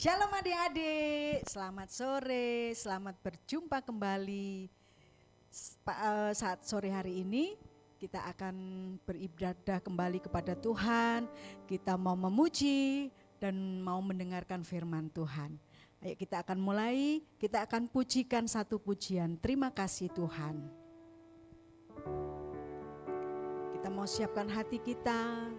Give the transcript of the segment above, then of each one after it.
Shalom adik-adik, selamat sore, selamat berjumpa kembali. Saat sore hari ini kita akan beribadah kembali kepada Tuhan. Kita mau memuji dan mau mendengarkan firman Tuhan. Ayo kita akan mulai, kita akan pujikan satu pujian. Terima kasih Tuhan. Kita mau siapkan hati kita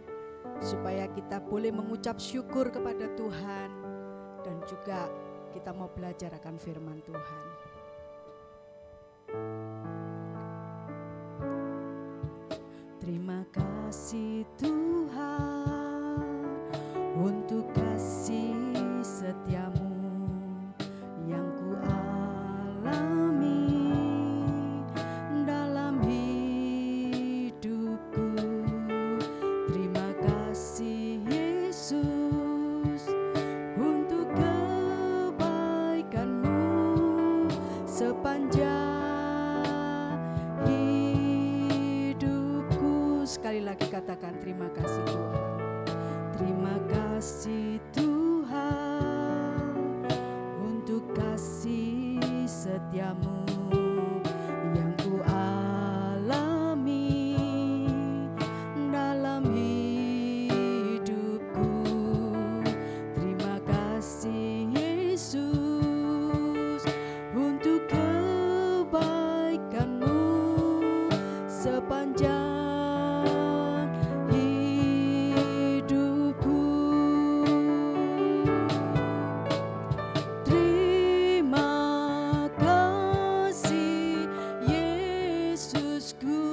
supaya kita boleh mengucap syukur kepada Tuhan. Dan juga kita mau belajar akan firman Tuhan. Terima kasih Tuhan untuk kasih setiamu yang ku alami dalam hidupku. Terima kasih Yesus untuk kebaikanmu sepanjang hidupku. Sekali lagi katakan terima kasih Tuhan. Terima kasih Tuhan untuk kasih setiamu yang ku alami dalam hidupku. Terima kasih Yesus untuk kebaikanmu sepanjang hidupku. Terima kasih Yesusku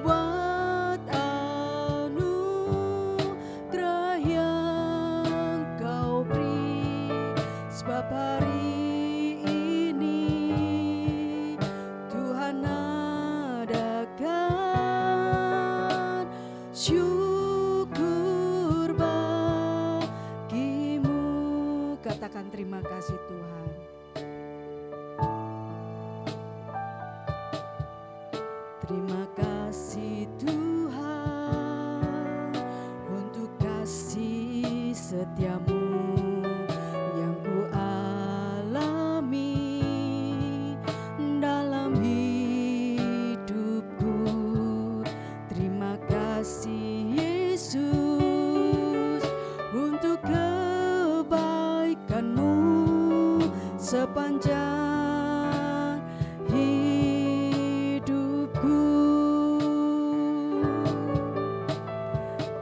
buat anugerah yang kau beri, sebab hari ini Tuhan adakan syukur bagimu. Katakan terima kasih Tuhan. Terima kasih Tuhan untuk kasih setiamu yang ku alami dalam hidupku. Terima kasih Yesus untuk kebaikanmu sepanjang hidupku.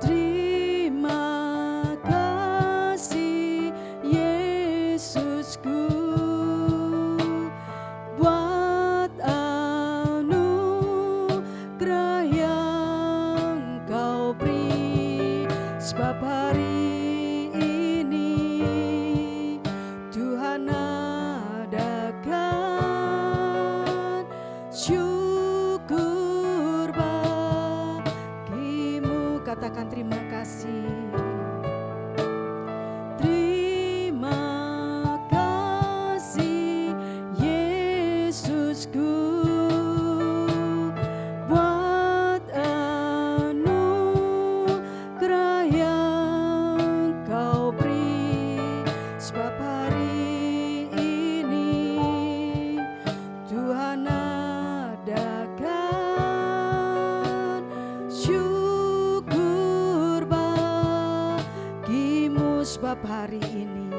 Terima kasih Yesusku buat anugerah yang kau beri, sebab hari ini Tuhan adakan syukur bagimu. Katakan terima kasih. Terima kasih Yesusku buat anugerah yang kau beri, sebab hari ini Tuhan adakan syukur bagimu. Sebab hari ini,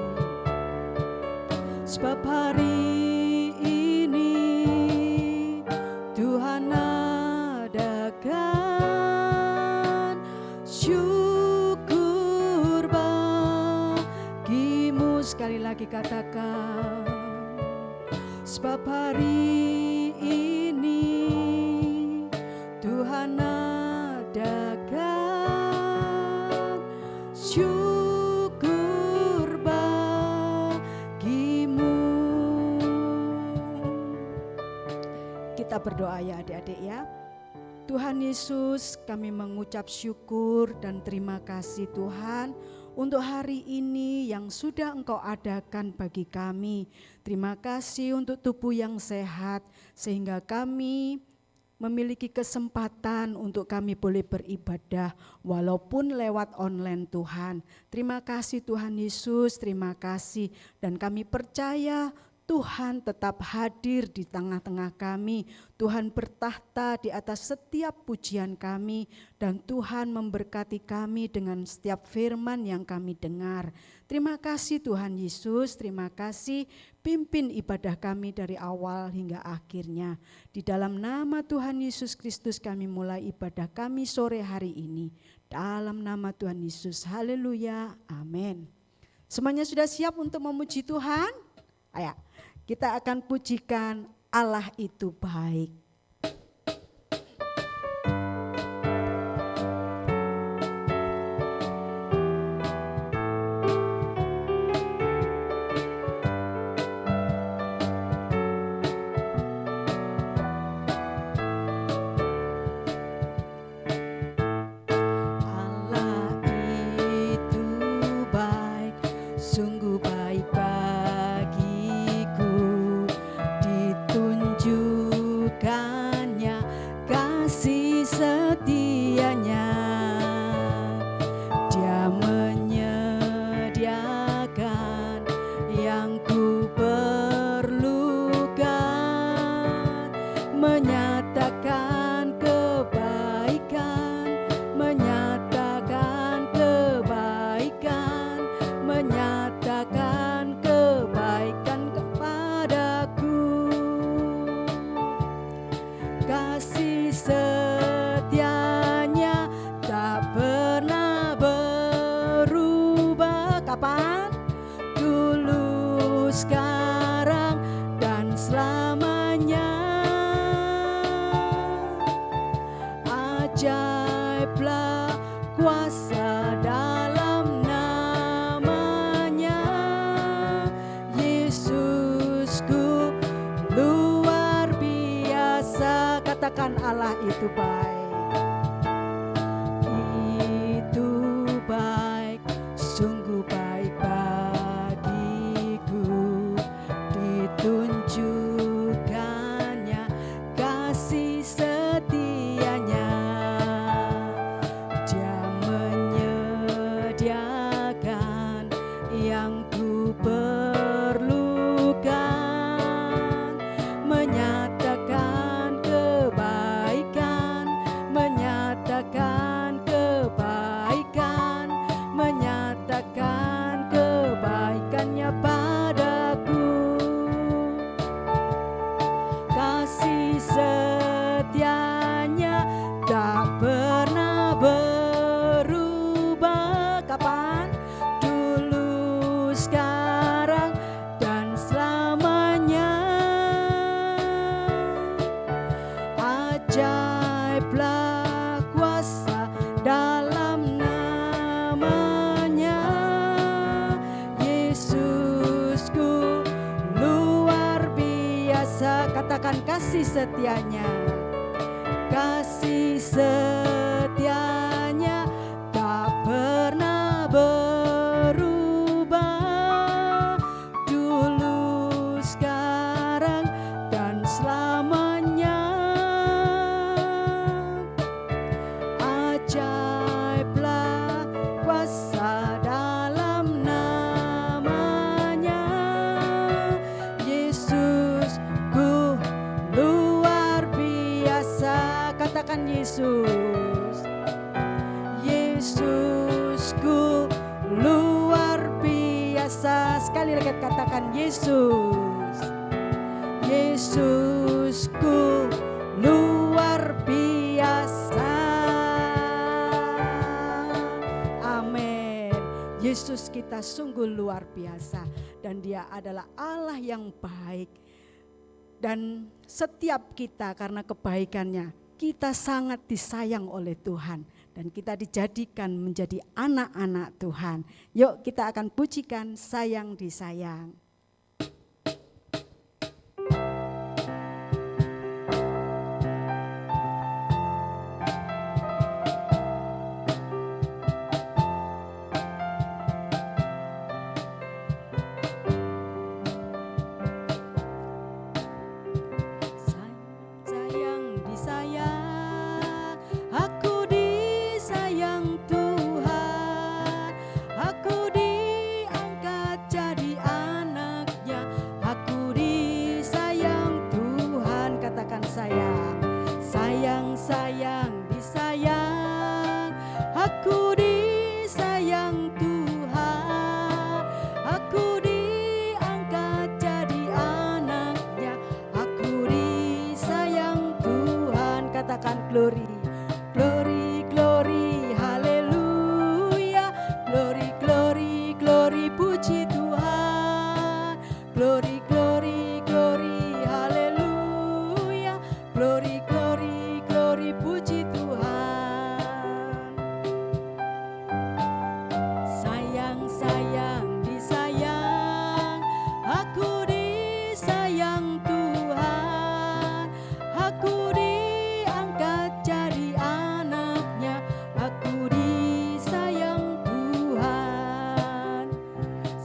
sebab hari ini Tuhan adakan syukur bagimu. Sekali lagi katakan, sebab hari ini Tuhan adakan syukur bagimu. Kita berdoa ya adik-adik ya. Tuhan Yesus, kami mengucap syukur dan terima kasih Tuhan untuk hari ini yang sudah Engkau adakan bagi kami. Terima kasih untuk tubuh yang sehat sehingga kami memiliki kesempatan untuk kami boleh beribadah walaupun lewat online Tuhan. Terima kasih Tuhan Yesus, terima kasih. Dan kami percaya Tuhan tetap hadir di tengah-tengah kami. Tuhan bertahta di atas setiap pujian kami dan Tuhan memberkati kami dengan setiap firman yang kami dengar. Terima kasih Tuhan Yesus, terima kasih pimpin ibadah kami dari awal hingga akhirnya. Di dalam nama Tuhan Yesus Kristus kami mulai ibadah kami sore hari ini. Dalam nama Tuhan Yesus, haleluya, amin. Semuanya sudah siap untuk memuji Tuhan? Ayo, kita akan pujikan Allah itu baik. Allah itu baik, sungguh baik bagiku, ditunjukkannya kasih setianya. Dia menyediakan yang ku perlukan, menyatakan kebaikan, menyatakan kebaikan, menyatakan kebaikan kepadaku. Kasih setianya tak pernah berubah. Kapan? Dulu, sekarang, dan selamanya. Ajaiblah kuasa dalam namanya. Yesusku luar biasa. Katakan Allah itu baik. Itu baik, sungguh baik bagiku, ditunjukkannya kasih setianya. Dia menyediakan yang ku perlukan, menyatakan kebaikan, menyatakan kebaikan, menyatakan kebaikannya padaku. Kasih setianya tak pernah berubah. Kapan? Dulu, sekarang, dan selamanya. Ajaiblah kuasa dalam namanya. Yesusku luar biasa. Katakan kasih setianya. Kasih setianya tak pernah berubah. Dulu, sekarang, dan selamanya. Ajaiblah kuasa dalam namanya. Yesusku luar biasa. Katakan Yesus. Yesusku luar biasa. Sekali lagi katakan Yesus. Yesusku luar biasa. Amin. Yesus kita sungguh luar biasa dan Dia adalah Allah yang baik. Dan setiap kita karena kebaikannya, kita sangat disayang oleh Tuhan. Dan kita dijadikan menjadi anak-anak Tuhan. Yuk kita akan pujikan sayang disayang. Sayang disayang.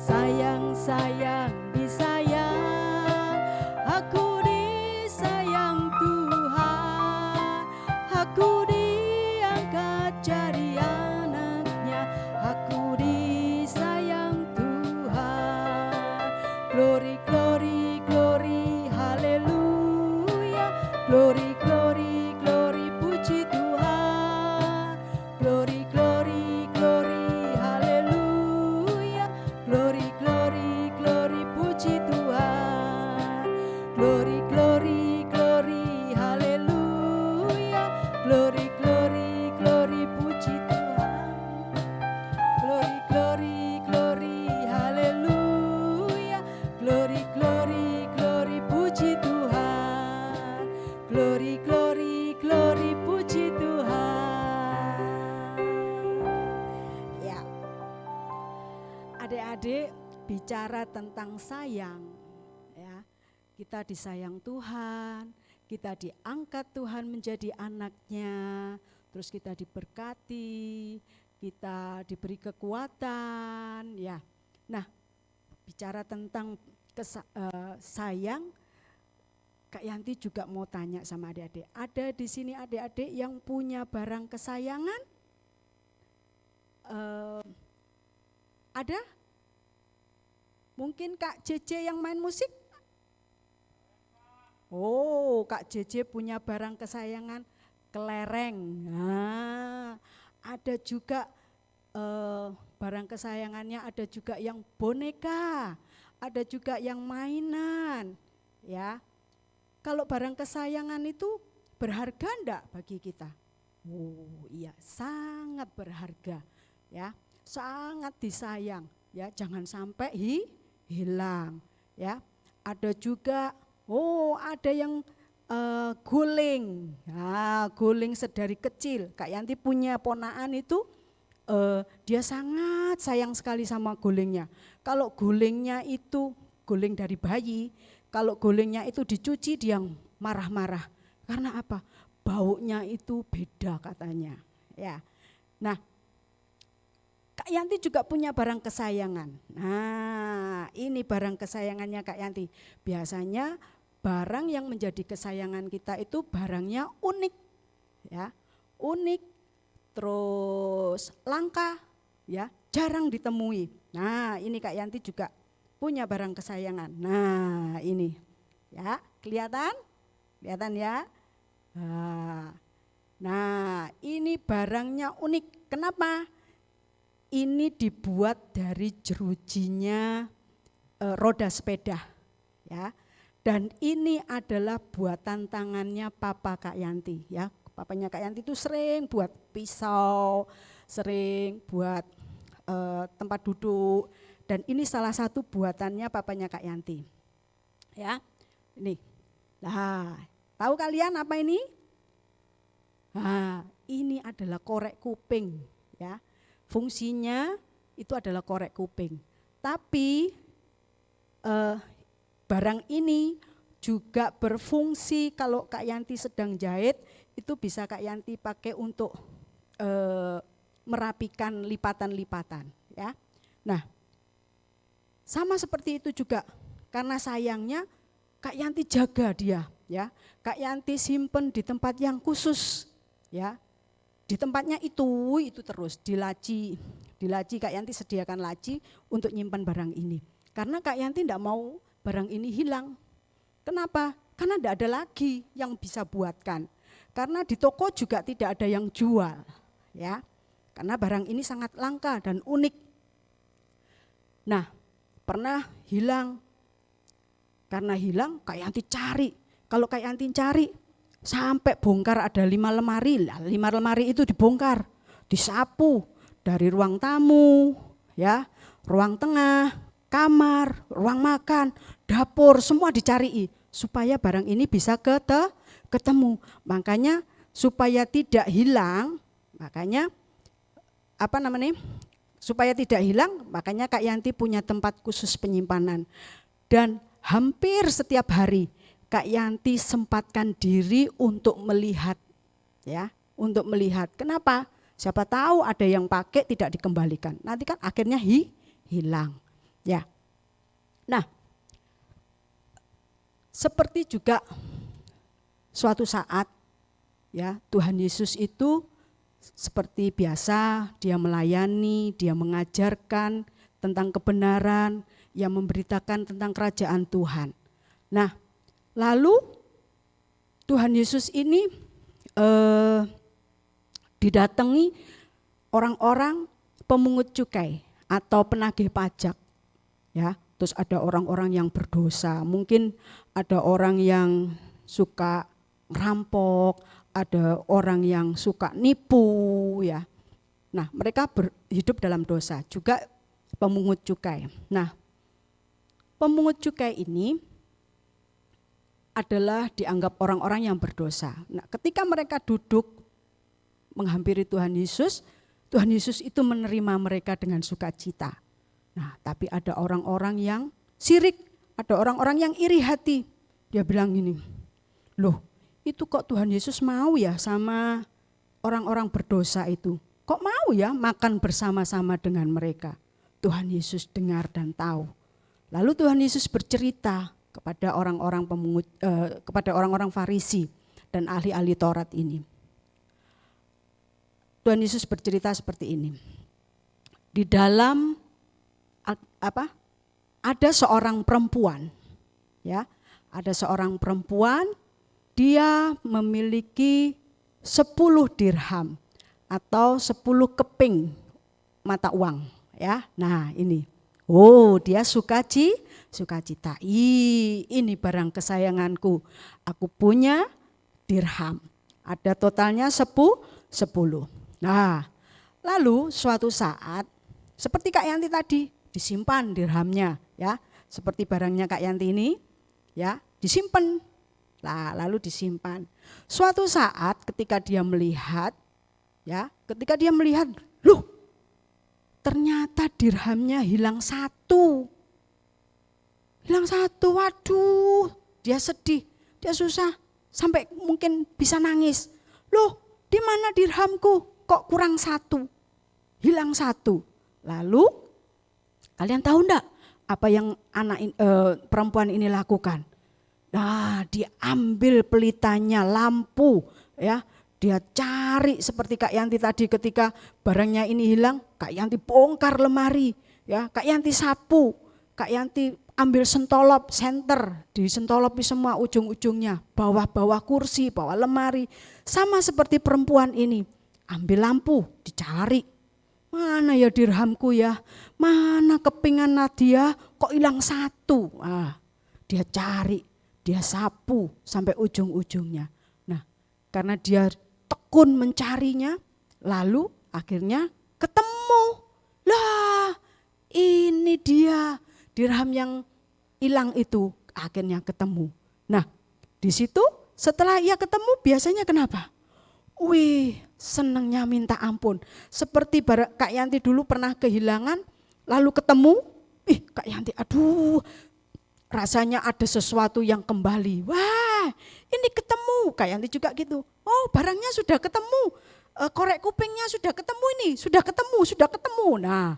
sayang, disayang, aku disayang Tuhan, aku diangkat jadi anaknya, aku disayang Tuhan. Glory, glory, glory, haleluya, glory, glory, glory, puji Tuhan, glory, glory, glory, haleluya, glory, glory, glory, puji Tuhan, glory, glory, glory, haleluya, glory, glory, glory, puji Tuhan, glory, glory, glory, haleluya, glory, glory, glory, puji Tuhan, glory, glory, glory, puji Tuhan. Ya, adik-adik, bicara tentang sayang, ya, kita disayang Tuhan, kita diangkat Tuhan menjadi anaknya, terus kita diberkati, kita diberi kekuatan, ya. Nah, bicara tentang sayang, Kak Yanti juga mau tanya sama adik-adik. Ada di sini adik-adik yang punya barang kesayangan? Ada? Mungkin Kak JJ yang main musik? Oh, Kak JJ punya barang kesayangan kelereng. Nah, ada juga barang kesayangannya, ada juga yang boneka, ada juga yang mainan, ya. Kalau barang kesayangan itu berharga enggak bagi kita? Oh iya, sangat berharga, ya, sangat disayang, ya, jangan sampai hilang, ya. Ada juga, ada yang guling, nah, guling sedari kecil. Kak Yanti punya ponaan itu, dia sangat sayang sekali sama gulingnya. Kalau gulingnya itu guling dari bayi, kalau gulingnya itu dicuci dia marah-marah. Karena apa? Baunya itu beda katanya. Ya. Nah, Kak Yanti juga punya barang kesayangan. Nah, ini barang kesayangannya Kak Yanti. Biasanya barang yang menjadi kesayangan kita itu barangnya unik, ya, unik, terus langka, ya, jarang ditemui. Nah, ini Kak Yanti juga punya barang kesayangan. Nah, ini, ya, kelihatan ya. Nah, ini barangnya unik. Kenapa? Ini dibuat dari jerujinya roda sepeda, ya. Dan ini adalah buatan tangannya Papa Kak Yanti, ya. Papanya Kak Yanti itu sering buat pisau, sering buat tempat duduk, dan ini salah satu buatannya papanya Kak Yanti, ya. Ini, nah, tahu kalian apa ini? Nah, ini adalah korek kuping, ya. Fungsinya itu adalah korek kuping. Tapi barang ini juga berfungsi kalau Kak Yanti sedang jahit, itu bisa Kak Yanti pakai untuk merapikan lipatan-lipatan, ya. Nah, sama seperti itu juga, karena sayangnya Kak Yanti jaga dia, ya. Kak Yanti simpen di tempat yang khusus, ya. Di tempatnya itu terus di laci Kak Yanti sediakan laci untuk nyimpan barang ini. Karena Kak Yanti tidak mau barang ini hilang. Kenapa? Karena tidak ada lagi yang bisa buatkan. Karena di toko juga tidak ada yang jual, ya. Karena barang ini sangat langka dan unik. Nah, pernah hilang. Karena hilang, Kak Yanti cari. Kalau Kak Yanti cari, sampai bongkar ada 5 lemari. 5 lemari itu dibongkar, disapu dari ruang tamu, ya, ruang tengah, kamar, ruang makan, dapur, semua dicari supaya barang ini bisa ketemu. Makanya supaya tidak hilang, supaya tidak hilang, makanya Kak Yanti punya tempat khusus penyimpanan. Dan hampir setiap hari Kak Yanti sempatkan diri untuk melihat, ya, untuk melihat. Kenapa? Siapa tahu ada yang pakai tidak dikembalikan. Nanti kan akhirnya hilang. Ya. Nah, seperti juga suatu saat ya Tuhan Yesus itu seperti biasa dia melayani, dia mengajarkan tentang kebenaran, yang memberitakan tentang kerajaan Tuhan. Nah, lalu Tuhan Yesus ini didatangi orang-orang pemungut cukai atau penagih pajak, ya. Terus ada orang-orang yang berdosa, mungkin ada orang yang suka ngerampok, ada orang yang suka nipu, ya. Nah, mereka hidup dalam dosa, juga pemungut cukai. Nah, pemungut cukai ini adalah dianggap orang-orang yang berdosa. Nah, ketika mereka duduk menghampiri Tuhan Yesus itu menerima mereka dengan sukacita. Nah, tapi ada orang-orang yang sirik, ada orang-orang yang iri hati. Dia bilang gini, loh itu kok Tuhan Yesus mau ya sama orang-orang berdosa itu? Kok mau ya makan bersama-sama dengan mereka? Tuhan Yesus dengar dan tahu. Lalu Tuhan Yesus bercerita kepada orang-orang kepada orang-orang Farisi dan ahli-ahli Taurat ini. Tuhan Yesus bercerita seperti ini. Di dalam ada seorang perempuan, ya, ada seorang perempuan, dia memiliki 10 dirham atau 10 keping mata uang, ya. Nah, ini. Oh, dia sukacita. Ini barang kesayanganku. Aku punya dirham. Ada totalnya 10. Nah, lalu suatu saat seperti Kak Yanti tadi, disimpan dirhamnya, ya. Seperti barangnya Kak Yanti ini, ya, disimpan. Nah, lalu disimpan. Suatu saat ketika dia melihat, ya, loh, ternyata dirhamnya hilang satu. Waduh, dia sedih, dia susah, sampai mungkin bisa nangis. Loh, di mana dirhamku? Kok kurang satu? Hilang satu. Lalu kalian tahu enggak apa yang perempuan ini lakukan? Nah, dia ambil pelitanya, lampu, ya. Dia cari seperti Kak Yanti tadi ketika barangnya ini hilang, Kak Yanti bongkar lemari, ya. Kak Yanti sapu, Kak Yanti ambil sentolop, senter, disentolopi semua ujung-ujungnya, bawah-bawah kursi, bawah lemari. Sama seperti perempuan ini, ambil lampu, dicari. Mana ya dirhamku ya, mana kepingan Nadia kok hilang satu. Dia cari, dia sapu sampai ujung-ujungnya. Nah, karena dia tekun mencarinya, lalu akhirnya ketemu. Lah, ini dia dirham yang hilang itu, akhirnya ketemu. Nah, di situ setelah ia ketemu biasanya kenapa? Wih, senangnya minta ampun. Seperti Kak Yanti dulu pernah kehilangan, lalu ketemu, Kak Yanti aduh, rasanya ada sesuatu yang kembali. Wah, ini ketemu. Kak Yanti juga gitu. Oh, barangnya sudah ketemu, korek kupingnya sudah ketemu ini, sudah ketemu. Nah,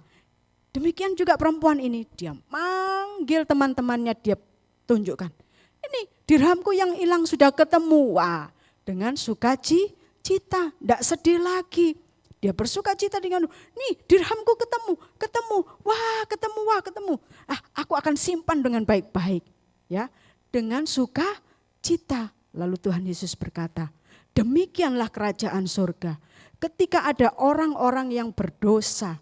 demikian juga perempuan ini, dia manggil teman-temannya, dia tunjukkan. Ini dirhamku yang hilang sudah ketemu. Wah, dengan sukacita, tidak sedih lagi. Dia bersuka cita dengan, nih dirhamku ketemu. Wah, ketemu. Aku akan simpan dengan baik-baik. Ya, dengan sukacita. Lalu Tuhan Yesus berkata, demikianlah kerajaan surga. Ketika ada orang-orang yang berdosa,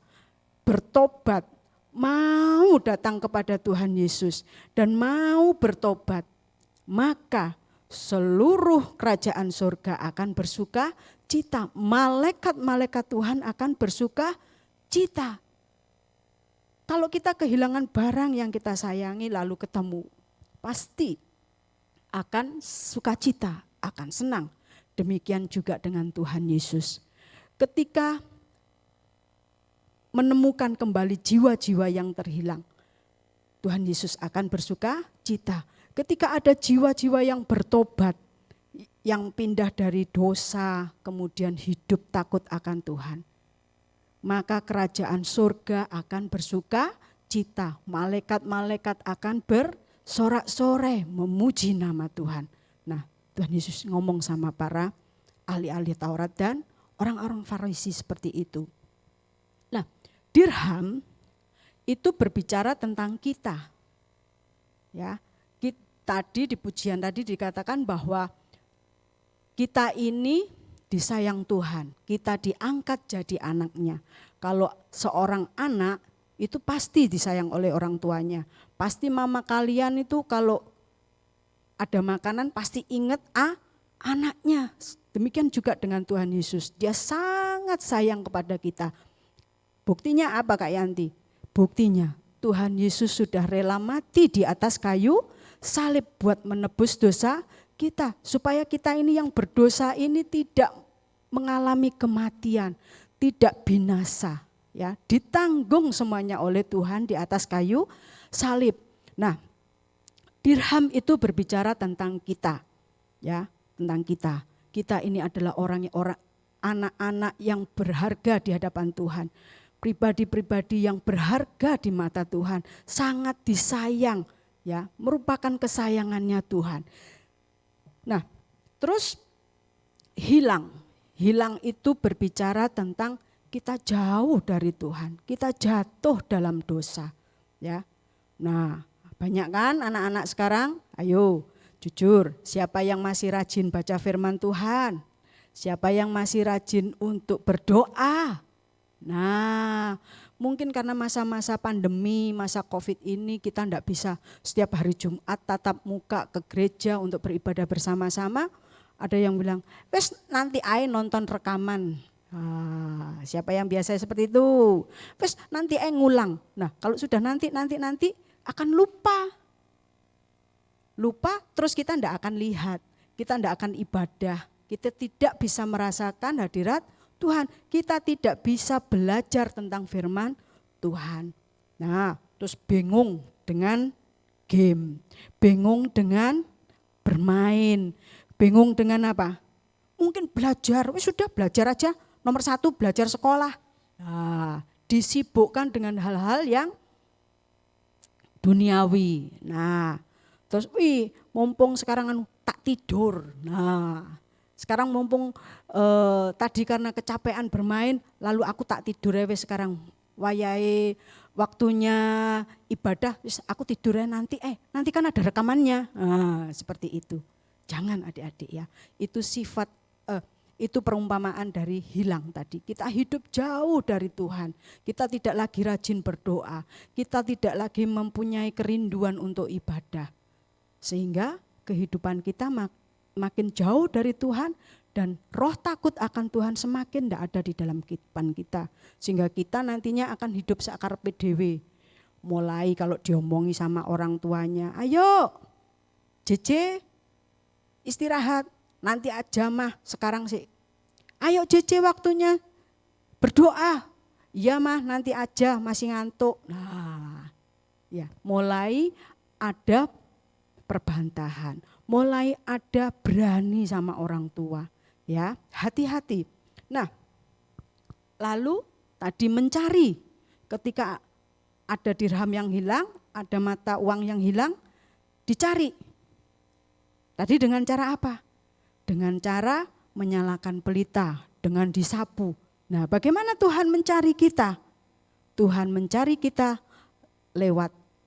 bertobat, mau datang kepada Tuhan Yesus dan mau bertobat, maka seluruh kerajaan surga akan bersuka cita. Malaikat-malaikat Tuhan akan bersuka cita. Kalau kita kehilangan barang yang kita sayangi lalu ketemu, pasti akan sukacita, akan senang. Demikian juga dengan Tuhan Yesus. Ketika menemukan kembali jiwa-jiwa yang terhilang, Tuhan Yesus akan bersuka cita. Ketika ada jiwa-jiwa yang bertobat, yang pindah dari dosa, kemudian hidup takut akan Tuhan, maka kerajaan surga akan bersuka sukacita. Malaikat-malaikat akan bersorak-sorai memuji nama Tuhan. Nah, Tuhan Yesus ngomong sama para ahli-ahli Taurat dan orang-orang Farisi seperti itu. Nah, dirham itu berbicara tentang kita. Ya, tadi di pujian tadi dikatakan bahwa kita ini disayang Tuhan, kita diangkat jadi anaknya. Kalau seorang anak itu pasti disayang oleh orang tuanya. Pasti mama kalian itu kalau ada makanan pasti ingat anaknya. Demikian juga dengan Tuhan Yesus, dia sangat sayang kepada kita. Buktinya apa Kak Yanti? Buktinya Tuhan Yesus sudah rela mati di atas kayu salib buat menebus dosa kita. Supaya kita ini yang berdosa ini tidak mengalami kematian, tidak binasa. Ya, ditanggung semuanya oleh Tuhan di atas kayu salib. Nah, dirham itu berbicara tentang kita. Ya, tentang kita. Kita ini adalah orang-orang anak-anak yang berharga di hadapan Tuhan. Pribadi-pribadi yang berharga di mata Tuhan, sangat disayang, ya, merupakan kesayangannya Tuhan. Nah, terus hilang itu berbicara tentang kita jauh dari Tuhan, kita jatuh dalam dosa, ya. Nah, banyak kan anak-anak sekarang? Ayo, jujur, siapa yang masih rajin baca firman Tuhan? Siapa yang masih rajin untuk berdoa? Nah, mungkin karena masa-masa pandemi, masa COVID ini kita enggak bisa setiap hari Jumat tatap muka ke gereja untuk beribadah bersama-sama. Ada yang bilang, wes nanti ae nonton rekaman. Siapa yang biasa seperti itu? Wes nanti ae ngulang. Nah, kalau sudah nanti akan lupa. Lupa terus kita enggak akan lihat, kita enggak akan ibadah. Kita tidak bisa merasakan hadirat Tuhan, kita tidak bisa belajar tentang firman Tuhan. Nah, terus bingung dengan game, bingung dengan bermain, bingung dengan apa? Mungkin belajar, sudah belajar aja, nomor 1 belajar sekolah. Nah, disibukkan dengan hal-hal yang duniawi. Nah, terus mumpung sekarang tak tidur. Nah, sekarang mumpung tadi karena kecapean bermain, lalu aku tak tidur wes sekarang wayahe waktunya ibadah, aku tidurnya nanti kan ada rekamannya. Nah, seperti itu. Jangan adik-adik ya. Itu sifat itu perumpamaan dari hilang tadi. Kita hidup jauh dari Tuhan. Kita tidak lagi rajin berdoa. Kita tidak lagi mempunyai kerinduan untuk ibadah. Sehingga kehidupan kita makin jauh dari Tuhan dan roh takut akan Tuhan semakin tidak ada di dalam kehidupan kita. Sehingga kita nantinya akan hidup sakarepe dhewe. Mulai kalau diomongi sama orang tuanya, ayo JJ istirahat, nanti aja mah sekarang sih. Ayo JJ waktunya berdoa, iya mah nanti aja masih ngantuk. Nah, ya mulai ada perbantahan. Mulai ada berani sama orang tua, ya hati-hati. Nah, lalu tadi mencari, ketika ada dirham yang hilang, ada mata uang yang hilang, dicari. Tadi dengan cara apa? Dengan cara menyalakan pelita, dengan disapu. Nah, bagaimana Tuhan mencari kita? Tuhan mencari kita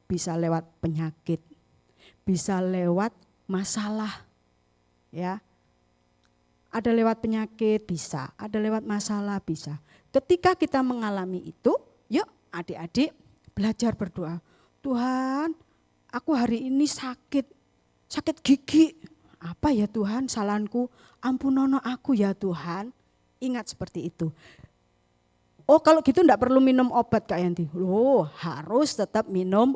bisa lewat penyakit, bisa lewat masalah, ya. Ada lewat penyakit bisa, ada lewat masalah bisa. Ketika kita mengalami itu, yuk adik-adik belajar berdoa. Tuhan, aku hari ini sakit gigi. Apa ya Tuhan salahku? Ampunono aku ya Tuhan. Ingat seperti itu. Oh kalau gitu enggak perlu minum obat Kak Yanti. Loh harus tetap minum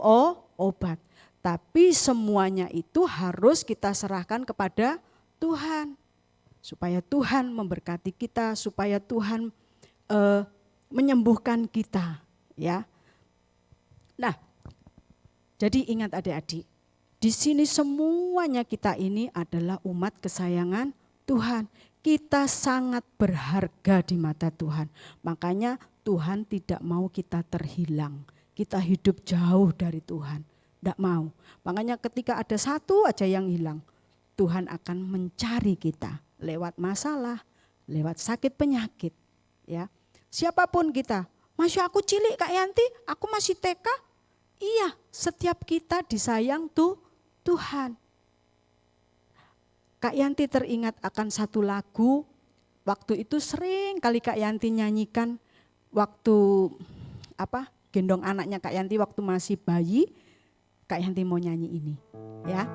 obat. Tapi semuanya itu harus kita serahkan kepada Tuhan. Supaya Tuhan memberkati kita, supaya Tuhan menyembuhkan kita. Ya. Nah, jadi ingat adik-adik, di sini semuanya kita ini adalah umat kesayangan Tuhan. Kita sangat berharga di mata Tuhan. Makanya Tuhan tidak mau kita terhilang. kita hidup jauh dari Tuhan. Tidak mau. Makanya ketika ada satu aja yang hilang, Tuhan akan mencari kita lewat masalah, lewat sakit penyakit. Ya, siapapun kita, masih aku cilik Kak Yanti, aku masih TK. Iya, setiap kita disayang tuh Tuhan. Kak Yanti teringat akan satu lagu, waktu itu sering kali Kak Yanti nyanyikan waktu gendong anaknya Kak Yanti waktu masih bayi. Kak Yanti mau nyanyi ini, ya.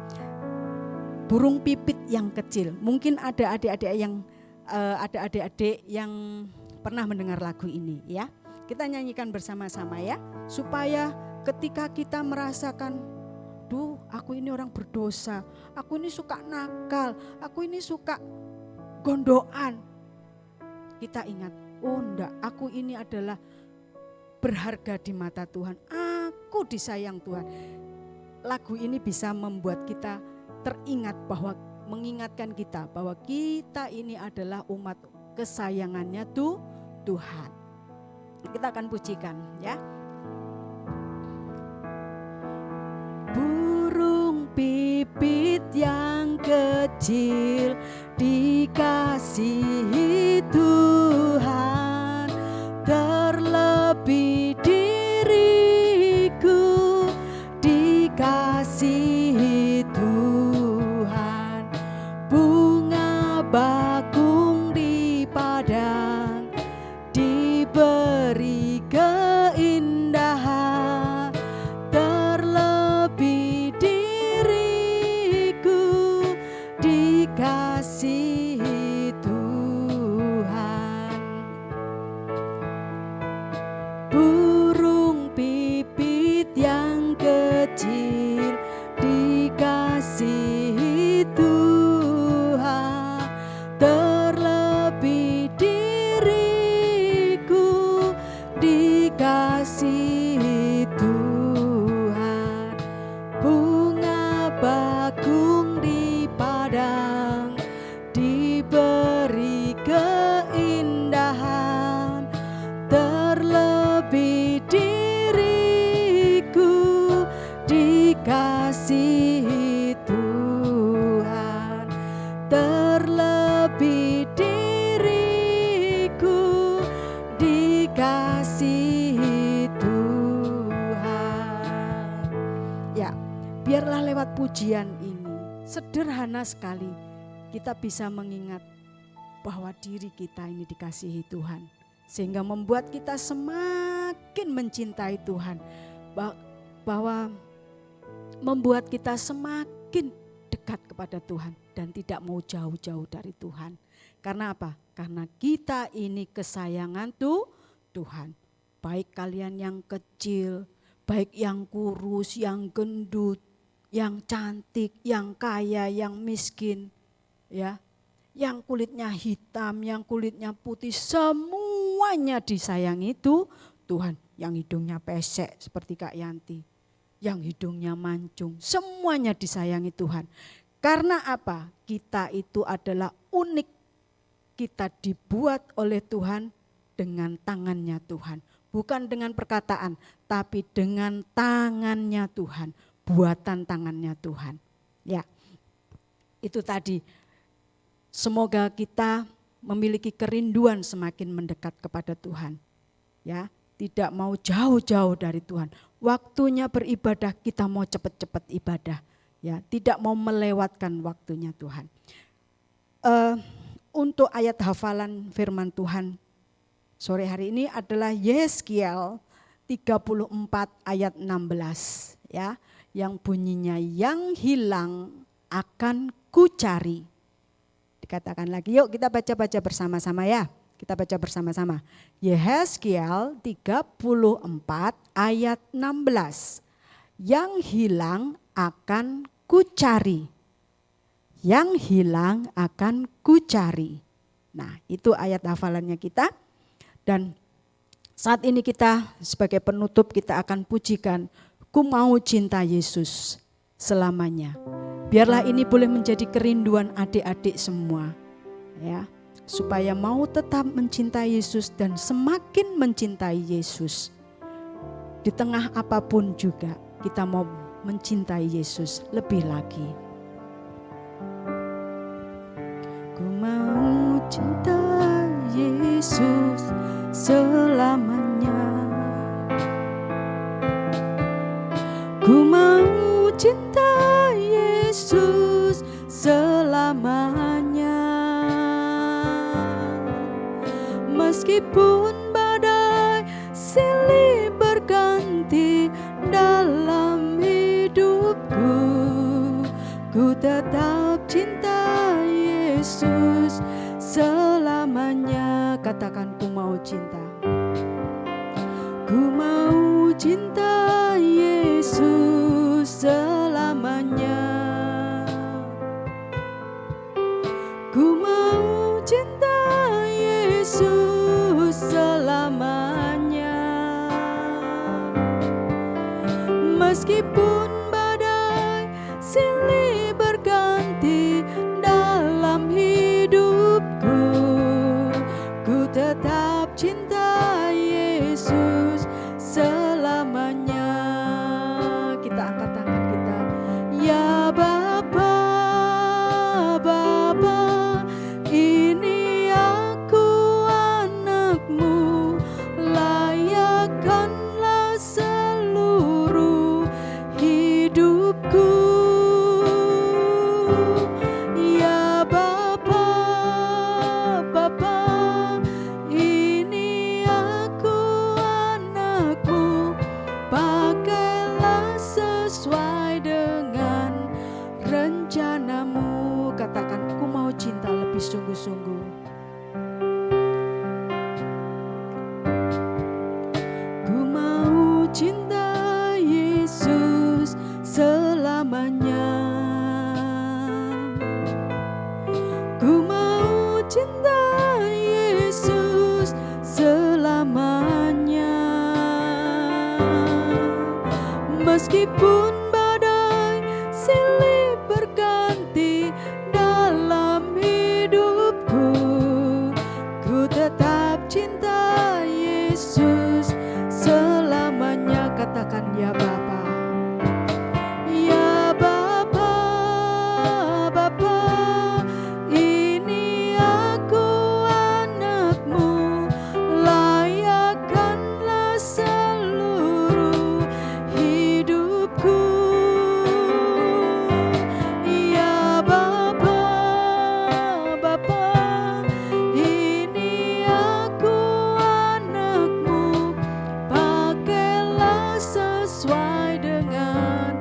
Burung pipit yang kecil. Mungkin ada adik-adik yang pernah mendengar lagu ini, ya. Kita nyanyikan bersama-sama ya, supaya ketika kita merasakan, duh, aku ini orang berdosa, aku ini suka nakal, aku ini suka gondokan. Kita ingat, oh enggak, aku ini adalah berharga di mata Tuhan, aku disayang Tuhan. Lagu ini bisa membuat kita teringat bahwa, mengingatkan kita bahwa kita ini adalah umat kesayangannya Tuhan. Kita akan pujikan ya. Burung pipit yang kecil dikasihi Tuhan, terlebih diriku dikasihi Tuhan. Bunga bakung di padang diberi keindahan, terlebih diriku dikasihi Tuhan. Burung pipit yang kecil dikasihi Tuhan, terlebih diriku dikasihi Tuhan. Bunga bakung di padang diberi keindahan, terlebih diriku dikasihi Tuhan, terlebih diriku dikasihi Tuhan. Ya, biarlah lewat pujian ini, sederhana sekali, kita bisa mengingat bahwa diri kita ini dikasihi Tuhan, sehingga membuat kita semakin mencintai Tuhan, bahwa membuat kita semakin dekat kepada Tuhan dan tidak mau jauh-jauh dari Tuhan. Karena apa? Karena kita ini kesayangan Tuhan. Baik kalian yang kecil, baik yang kurus, yang gendut, yang cantik, yang kaya, yang miskin, ya, yang kulitnya hitam, yang kulitnya putih, semuanya disayangi Tuhan. Yang hidungnya pesek seperti Kak Yanti, yang hidungnya mancung, semuanya disayangi Tuhan. Karena apa? Kita itu adalah unik, kita dibuat oleh Tuhan dengan tangannya Tuhan. Bukan dengan perkataan, tapi dengan tangannya Tuhan, buatan tangannya Tuhan. Ya, itu tadi. Semoga kita memiliki kerinduan semakin mendekat kepada Tuhan. Ya, tidak mau jauh-jauh dari Tuhan. Waktunya beribadah, kita mau cepat-cepat ibadah. Ya, tidak mau melewatkan waktunya Tuhan. Untuk ayat hafalan firman Tuhan sore hari ini adalah Yeskiel 34 ayat 16, ya, yang bunyinya, yang hilang akan kucari. Dikatakan lagi, yuk kita baca-baca bersama-sama ya. Kita baca bersama-sama. Yeskiel 34 ayat 16. Yang hilang akan kucari. Yang hilang akan kucari. Nah, itu ayat hafalannya kita. Dan saat ini kita sebagai penutup kita akan pujikan, ku mau cinta Yesus selamanya. Biarlah ini boleh menjadi kerinduan adik-adik semua, ya, supaya mau tetap mencintai Yesus dan semakin mencintai Yesus. Di tengah apapun juga kita mau mencintai Yesus lebih lagi. Ku mau cinta Yesus selamanya. Ku mau cinta Yesus selamanya. Meskipun badai silih berganti dalam hidupku, ku tetap cinta Yesus selamanya. Katakan, ku mau cinta. Ku mau cinta Yesus selamanya. Ku mau cinta Yesus selamanya. Meskipun badai silih berganti dalam hidupku, ku tetap cinta Yesus selamanya. Kita angkat tangan kita. Ya Bapa, Bapa, ini aku anakmu, layakkanlah seluruh hidupku. Ya Bapa, Bapa, ini aku anakmu, pakailah sesuai dengan rencanamu. Katakan, ku mau cinta lebih sungguh-sungguh. Ku mau cinta Yesus selamanya. Ku mau cinta Yesus selamanya. Meskipun badai silih berganti dalam hidupku, ku tetap cinta Yesus selamanya. Katakan, ya Bapa. Ya Bapa, Bapa, ini aku anakmu, layakkanlah seluruh hidupku. Ya Bapa, Bapa, ini aku anakmu, pakailah sesuai dengan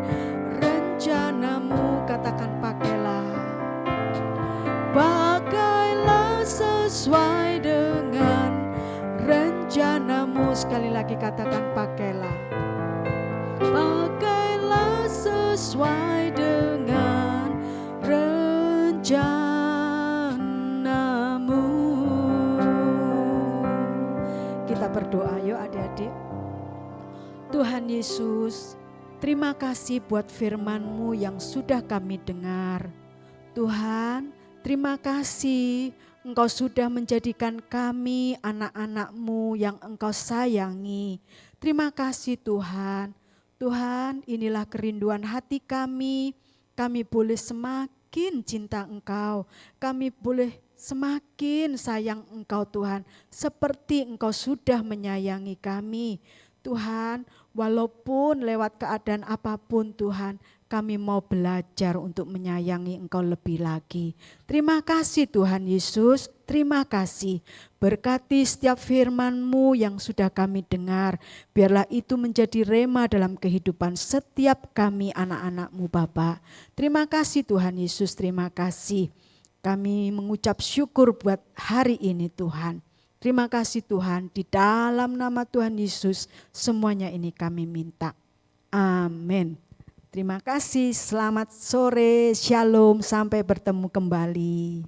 rencanamu. Katakan, pakailah. Pakailah sesuai dengan rencanamu. Sekali lagi katakan, pakailah. Pakailah sesuai dengan rencanamu. Kita berdoa yuk adik-adik. Tuhan Yesus, terima kasih buat firman-Mu yang sudah kami dengar. Tuhan, terima kasih Engkau sudah menjadikan kami anak-anak-Mu yang Engkau sayangi. Terima kasih Tuhan. Tuhan, inilah kerinduan hati kami. Kami boleh semakin cinta Engkau. Kami boleh semakin sayang Engkau Tuhan. Seperti Engkau sudah menyayangi kami. Tuhan, walaupun lewat keadaan apapun Tuhan, kami mau belajar untuk menyayangi Engkau lebih lagi. Terima kasih Tuhan Yesus, terima kasih. Berkati setiap firman-Mu yang sudah kami dengar. Biarlah itu menjadi rema dalam kehidupan setiap kami anak-anak-Mu Bapa. Terima kasih Tuhan Yesus, terima kasih. Kami mengucap syukur buat hari ini Tuhan. Terima kasih Tuhan, di dalam nama Tuhan Yesus semuanya ini kami minta. Amin. Terima kasih, selamat sore, shalom, sampai bertemu kembali.